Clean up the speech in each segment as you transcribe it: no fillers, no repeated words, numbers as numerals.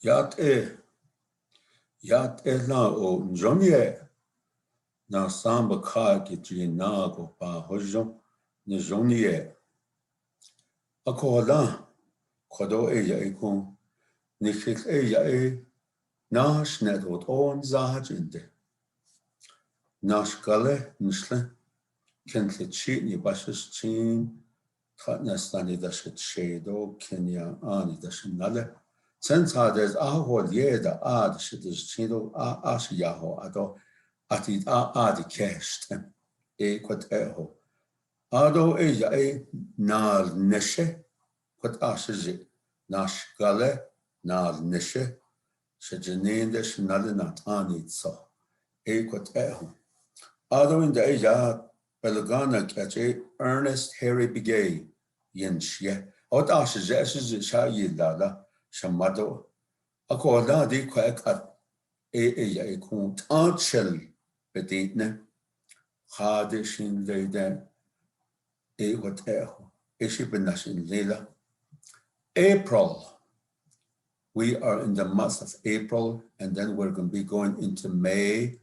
Yat e na o njonye na samba ka ki ji na go pa hojon ni jonye akola kodo e ya ikon ni khik e ya e nash net ot on zahajinde nash kale nishle kentle chi ni bashis chin Nastani dashet shedo Kenya ani dashin nale. Since there's ahol yeda ad shidish chido ash yaho ado atid adi kesht quat eho. Ado eja nar neshe quat ashji nash gale nar neshe shajanendesh nale nat ani so quat eho. Ado in the eja Belagana catch Ernest Begay. Yinshye. Odash Jesses Shayilada, Shamado. Akoda de quack at a kunt anchel beditne. Hadishin leden a whatever. Ishibenashin Lila. April. We are in the month of April, and then we're going to be going into May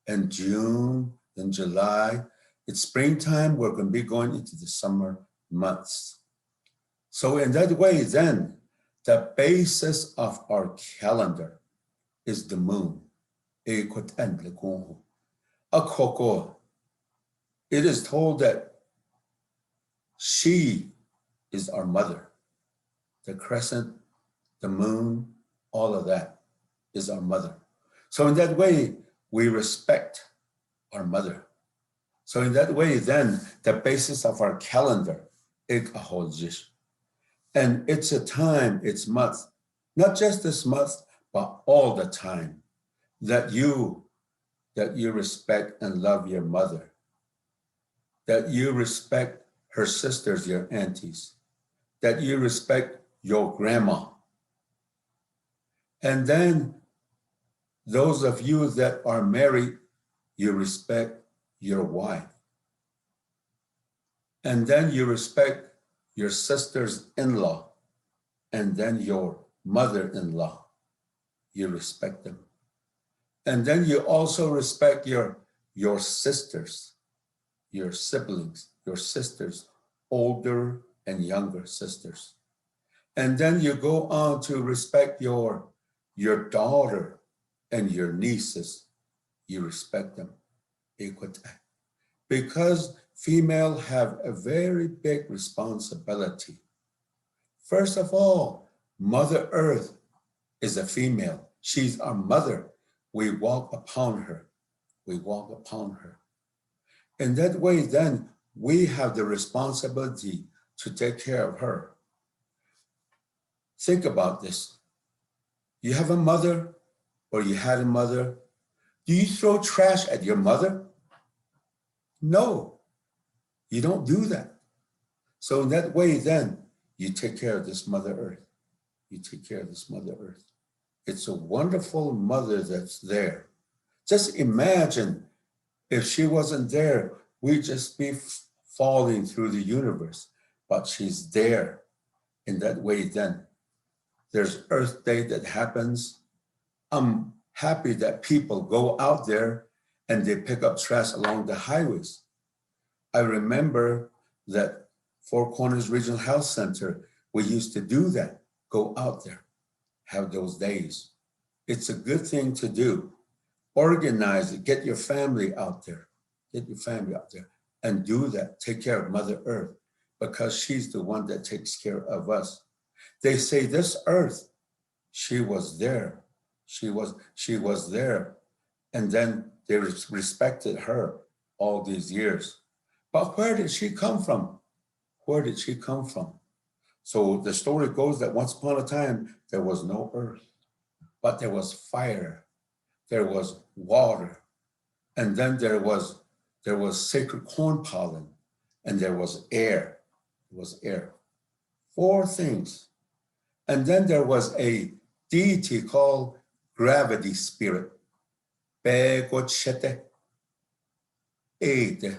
and June and July. It's springtime, we're going to be going into the summer months. So in that way, then, the basis of our calendar is the moon. It is told that she is our mother. The crescent, the moon, all of that is our mother. So in that way, we respect our mother. So in that way, then, the basis of our calendar is a whole dish. And it's a time, it's month, not just this month, but all the time that you respect and love your mother, that you respect her sisters, your aunties, that you respect your grandma. And then those of you that are married, you respect your wife. And then you respect your sisters-in-law, and then your mother-in-law. You respect them. And then you also respect your sisters, your siblings, your sisters, older and younger sisters. And then you go on to respect your daughter and your nieces. You respect them. Because female have a very big responsibility. First of all, Mother Earth is a female. She's our mother. We walk upon her. We walk upon her. In that way, then, we have the responsibility to take care of her. Think about this. You have a mother, or you had a mother. Do you throw trash at your mother? No, you don't do that. So in that way, then, you take care of this Mother Earth. You take care of this Mother Earth. It's a wonderful mother that's there. Just imagine if she wasn't there, we'd just be falling through the universe. But she's there. In that way, then, there's Earth Day that happens. I'm happy that people go out there and they pick up trash along the highways. I remember that Four Corners Regional Health Center, we used to do that, go out there, have those days. It's a good thing to do. Organize it, get your family out there, and do that. Take care of Mother Earth, because she's the one that takes care of us. They say this earth, she was there. She was there. And then they respected her all these years. But where did she come from? Where did she come from? So the story goes that once upon a time, there was no earth, but there was fire, there was water, and then there was sacred corn pollen, and there was air. It was air. 4 things. And then there was a deity called gravity spirit. Begochete, aid,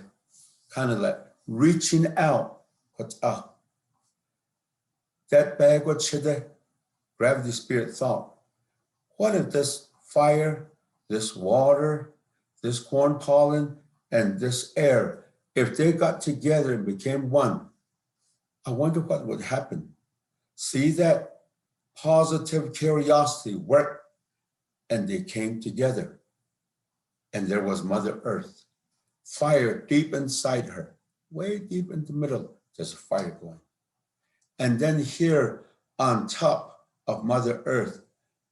kind of like reaching out. What's up? That Begochete, gravity spirit thought, What if this fire, this water, this corn pollen, and this air, if they got together and became one, I wonder what would happen. See that positive curiosity work, and they came together. And there was Mother Earth, fire deep inside her, way deep in the middle, there's a fire going. And then here on top of Mother Earth,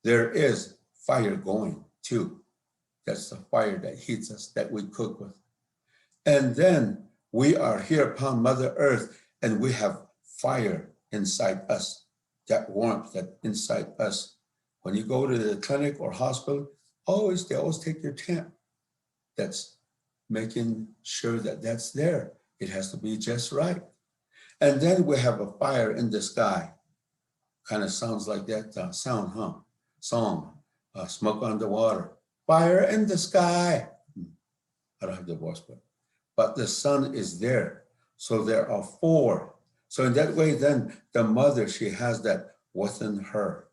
there is fire going too. That's the fire that heats us, that we cook with. And then we are here upon Mother Earth, and we have fire inside us, that warmth that inside us. When you go to the clinic or hospital, they always take your temp. That's making sure that that's there. It has to be just right. And then we have a fire in the sky. Kind of sounds like that sound, huh? Song, Smoke on the Water. Fire in the sky. I don't have the voice, but the sun is there. So there are four. So in that way, then the mother, she has that within her.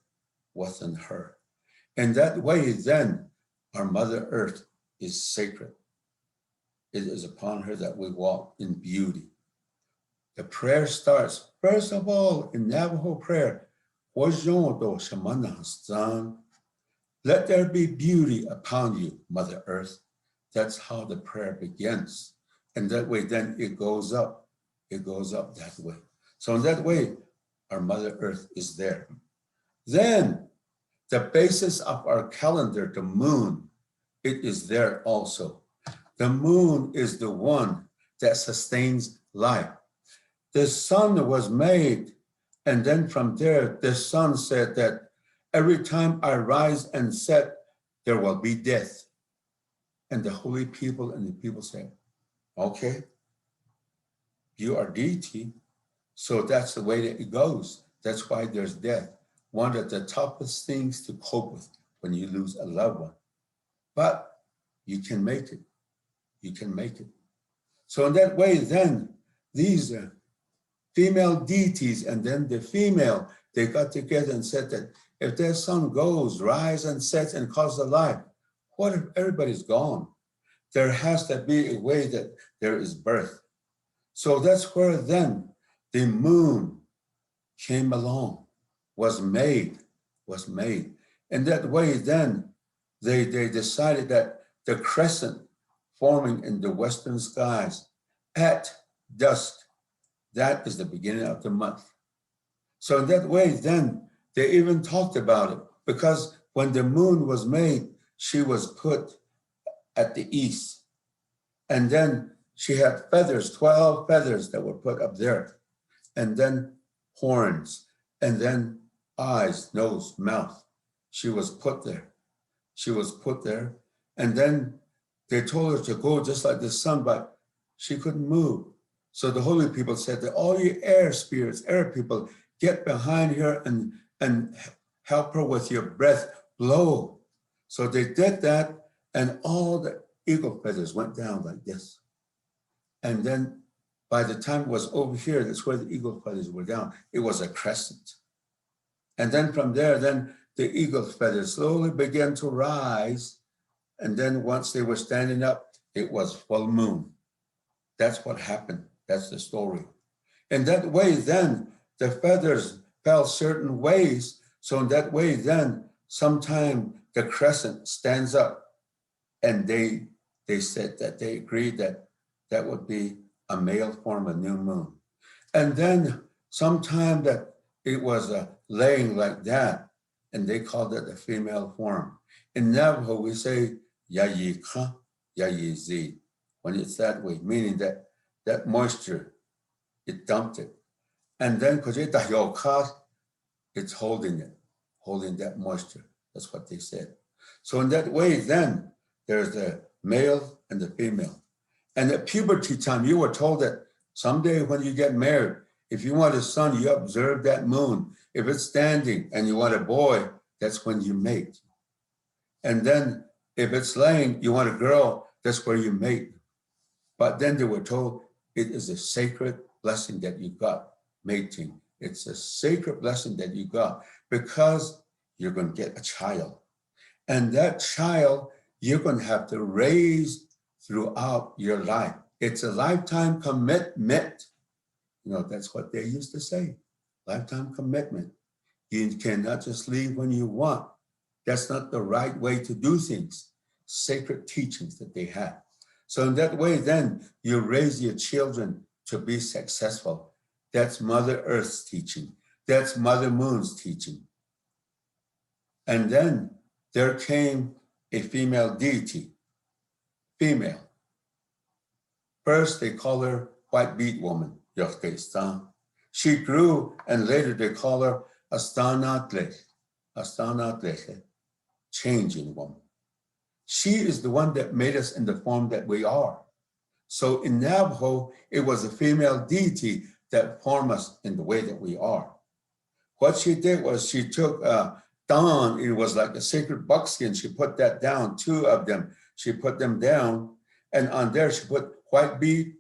In that way, then our Mother Earth is sacred. It is upon her that we walk in beauty. The prayer starts, first of all, in Navajo prayer, let there be beauty upon you, Mother Earth. That's how the prayer begins. And that way, then it goes up. It goes up that way. So in that way, our Mother Earth is there. Then the basis of our calendar, the moon, it is there also. The moon is the one that sustains life. The sun was made, and then from there, the sun said that every time I rise and set, there will be death. And the holy people and the people said, okay, you are deity, so that's the way that it goes. That's why there's death. One of the toughest things to cope with when you lose a loved one. But you can make it. You can make it. So in that way, then, these female deities and then the female, they got together and said that if their sun goes, rise and sets and causes life, what if everybody's gone? There has to be a way that there is birth. So that's where then the moon came along, was made. In that way, then they decided that the crescent forming in the western skies at dusk, that is the beginning of the month. So in that way, then they even talked about it, because when the moon was made, she was put at the east. And then she had feathers, 12 feathers that were put up there. And then horns, and then eyes, nose, mouth. She was put there. And then they told her to go just like the sun, but she couldn't move. So the holy people said that all you air spirits, air people, get behind her and help her with your breath, blow. So they did that, and all the eagle feathers went down like this. And then by the time it was over here, that's where the eagle feathers were down. It was a crescent. And then from there, then the eagle feathers slowly began to rise. And then once they were standing up, it was full moon. That's what happened. That's the story. In that way, then the feathers fell certain ways. So in that way, then sometime the crescent stands up, and they said that they agreed that that would be a male form, a new moon. And then sometime that it was laying like that, and they called it a female form. In Navajo, we say yayika, yayizi, when it's that way, meaning that that moisture, it dumped it. And then it's holding that moisture. That's what they said. So in that way, then there's the male and the female. And at puberty time, you were told that someday when you get married, if you want a son, you observe that moon. If it's standing and you want a boy, that's when you mate. And then if it's laying, you want a girl, that's where you mate. But then they were told it is a sacred blessing that you got, mating. It's a sacred blessing that you got, because you're going to get a child. And that child, you're going to have to raise throughout your life. It's a lifetime commitment. That's what they used to say. Lifetime commitment. You cannot just leave when you want. That's not the right way to do things. Sacred teachings that they have. So in that way, then you raise your children to be successful. That's Mother Earth's teaching. That's Mother Moon's teaching. And then there came a female deity, female. First, they call her White Bead Woman, Yorkestan. She grew, and later they call her Astanatle, changing woman. She is the one that made us in the form that we are. So in Navajo, it was a female deity that formed us in the way that we are. What she did was she took dawn, it was like a sacred buckskin. She put that down, 2 of them. She put them down, and on there she put white bead,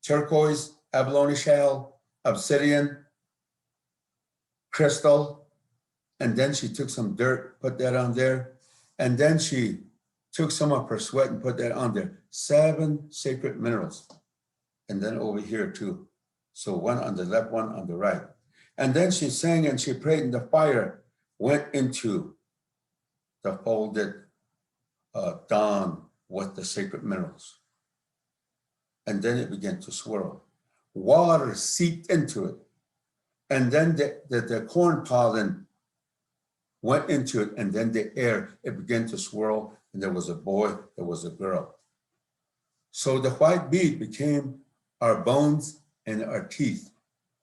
turquoise, abalone shell, obsidian, crystal, and then she took some dirt, put that on there, and then she took some of her sweat and put that on there. 7 sacred minerals, and then over here too. So 1 on the left, 1 on the right. And then she sang and she prayed, and the fire went into the folded dawn with the sacred minerals. And then it began to swirl. Water seeped into it. And then the corn pollen went into it, and then the air, it began to swirl, and there was a boy, there was a girl. So the white bead became our bones and our teeth,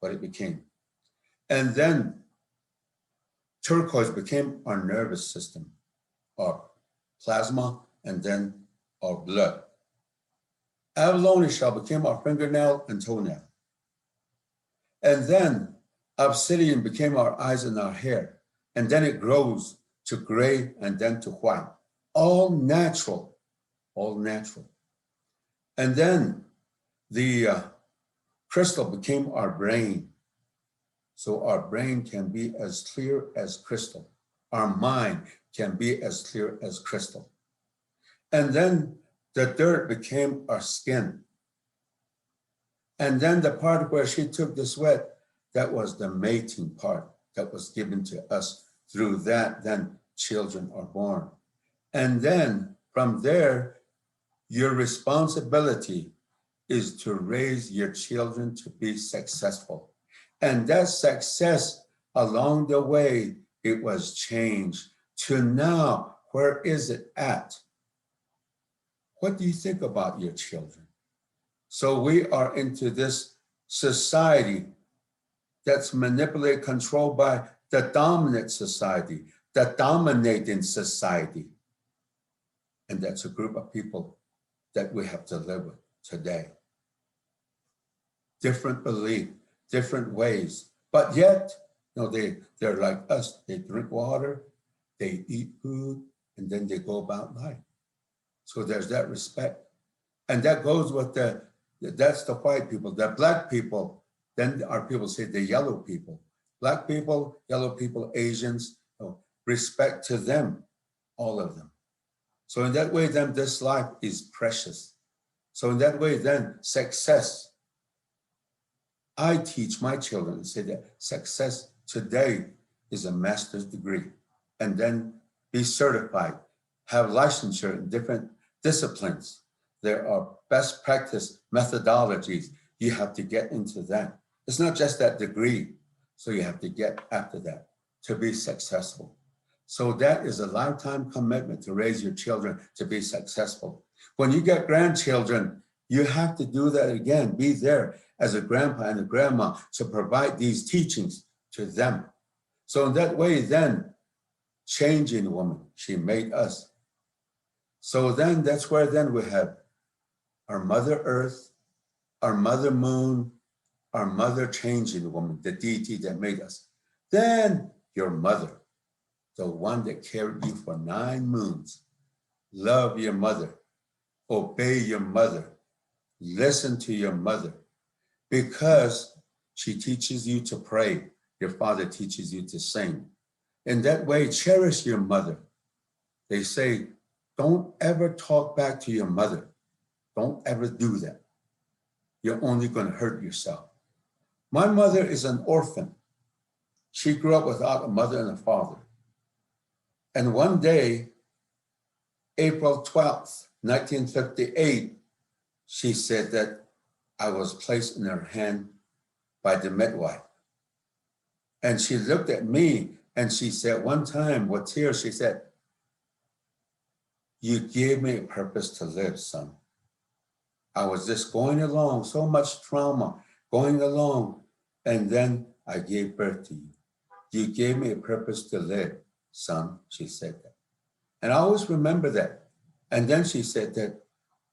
what it became. And then turquoise became our nervous system, our plasma, and then our blood. Abalone shell became our fingernail and toenail. And then obsidian became our eyes and our hair. And then it grows to gray and then to white. All natural, all natural. And then the crystal became our brain. So our brain can be as clear as crystal. Our mind can be as clear as crystal. And then the dirt became our skin. And then the part where she took the sweat, that was the mating part that was given to us. Through that, then children are born. And then from there, your responsibility is to raise your children to be successful. And that success along the way, it was changed to now, where is it at? What do you think about your children? So we are into this society that's manipulated, controlled by the dominant society, the dominating society. And that's a group of people that we have to live with today. Different belief, different ways, but yet, they're like us. They drink water, they eat food, and then they go about life. So there's that respect. And that goes with that's the white people. The black people, then our people say the yellow people. Black people, yellow people, Asians, respect to them, all of them. So in that way, then this life is precious. So in that way, then success. I teach my children and say that success today is a master's degree, and then be certified, have licensure in different disciplines. There are best practice methodologies. You have to get into that. It's not just that degree. So you have to get after that to be successful. So that is a lifetime commitment to raise your children to be successful. When you get grandchildren, you have to do that again. Be there as a grandpa and a grandma to provide these teachings to them. So in that way, then, changing woman, she made us. So then that's where then we have our Mother Earth, our Mother Moon, our Mother changing woman, the deity that made us. Then your mother, the one that carried you for 9 moons. Love your mother, obey your mother, listen to your mother, because she teaches you to pray. Your father teaches you to sing. In that way, cherish your mother. They say, don't ever talk back to your mother. Don't ever do that. You're only going to hurt yourself. My mother is an orphan. She grew up without a mother and a father. And one day, April 12th, 1958, she said that I was placed in her hand by the midwife. And she looked at me and she said one time with tears, she said, you gave me a purpose to live, son. I was just going along, so much trauma, going along. And then I gave birth to you. You gave me a purpose to live, son, she said that. And I always remember that. And then she said that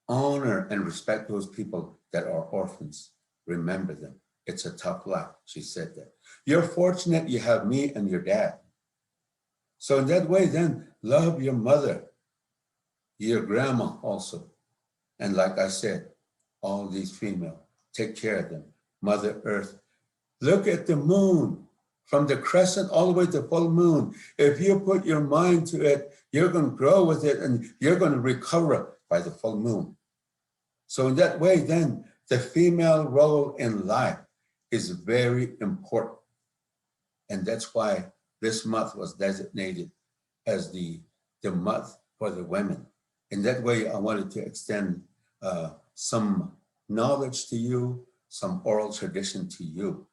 honor and respect those people that are orphans. Remember them. It's a tough life, she said that. You're fortunate you have me and your dad. So in that way, then, love your mother, your grandma also. And like I said, all these female, take care of them. Mother Earth. Look at the moon, from the crescent all the way to full moon. If you put your mind to it, you're going to grow with it and you're going to recover by the full moon. So in that way, then, the female role in life is very important. And that's why this month was designated as the month for the women. In that way, I wanted to extend some knowledge to you, some oral tradition to you.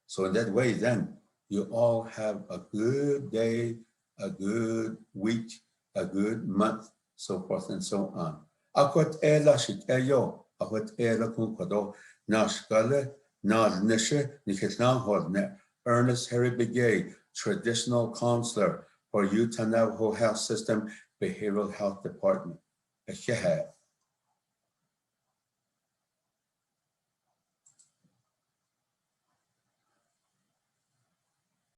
So in that way, then, you all have a good day, a good week, a good month, so forth and so on. Akot ela shikeyo, akot ela kunkodo, nashkale, nadnishe, nikitlan hodne, Ernest Begay, traditional counselor for Utah Navajo Health System Behavioral Health Department.